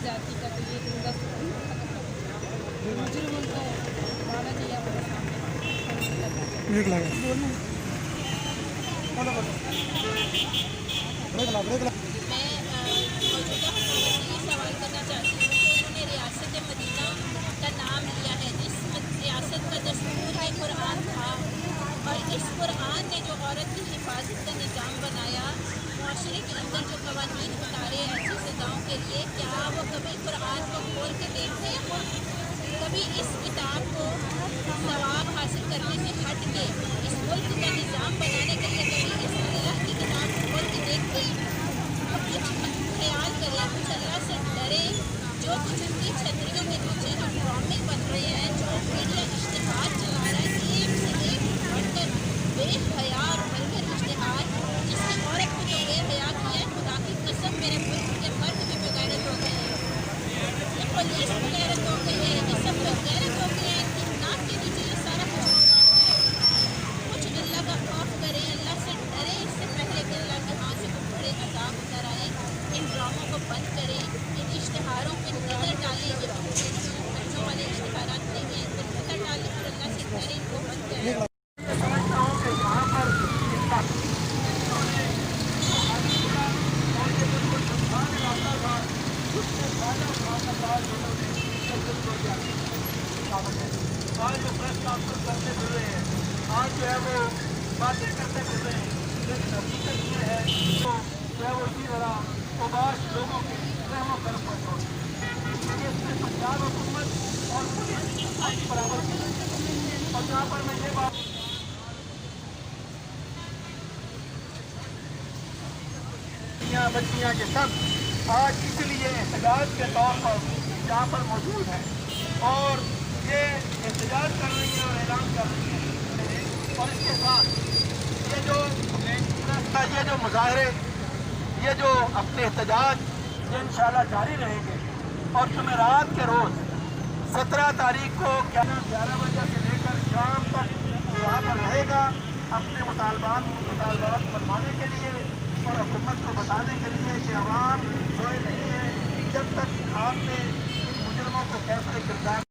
जाति का, तो ये दस मुजरिमों को मारा चाहिए हमारे सामने। एक लगा मैं मौजूदा हुकूमत से ये सवाल करना चाहती हूँ कि उन्होंने रियासत मदीना का नाम लिया है, जिस रियासत का दस्तूर है कुरान था, और इस कुरान ने जो औरत की हिफाजत का निज़ाम बनाया, मुआशरे के अंदर जो कवानीन उतारे ऐसी सज़ाओं के लिए, क्या वो कभी कुरान को खोल के देखते हैं? कभी इस किताब को सवाब हासिल करने से हट के इस मुल्क का निज़ाम बनाने के लिए कभी इस अल्लाह की किताब को खोल के देखते हैं? तो कुछ ख्याल करें, कुछ अल्लाह से डरे। जो कुछ उनकी छतरियों के नीचे जो ड्रामे बन रहे हैं, जो मीडिया इश्तिहार चला रहा है, एक से एक बढ़कर बेहया और वल्गर इश्तिहार, जिसने औरत को जो बेहया किया है, खुदा की कसम मेरे मुल्क के मर्द भी बेगैरत हो गए हैं, ये पुलिस बेगैरत हो गई है, ये सब लोग गैरत हो गए हैं। इनकी नाक के नीचे ये सारा कुछ हो रहा है। कुछ अल्लाह का खौफ करें, अल्लाह से डरे, इससे पहले कि अल्लाह के हाथ से कुछ बड़े अजाब उतर आए। इन ड्रामों को बंद करें, इन इश्तिहारों पर नज़र डालें, ये बच्चों वाले इश्तिहारात नहीं हैं, इन पर नज़र डालें और अल्लाह से डरें, इनको बंद करें। आज जो प्रेस कॉन्फ्रेंस करते हुए हैं, आज जो है वो बातें करते हुए हैं, लेकिन हकीकत ये है तो जो है वो इसी तरह उबाश लोगों के रहमो करम पर छोड़ इसमें पंजाब हुकूमत और पुलिस आज बराबर की और जहाँ पर मैं ये बात बच्चियाँ के सब आज इसलिए एहतजाज के तौर पर यहाँ पर मौजूद हैं और ये एहतजाज कर रही है और ऐलान कर रही है। और इसके साथ ये जो मुजाहरे, ये जो अपने एहतजाज, ये इंशाल्लाह जारी रहेंगे। और जुमेरात के रोज़ 17 तारीख को 11 बजे से लेकर शाम तक वहाँ पर रहेगा अपने मुतालबात बनवाने के लिए और हुकूमत को बताने के लिए कि अवाम सोए नहीं है जब तक आपने इन मुजरमों को फैसले किरदार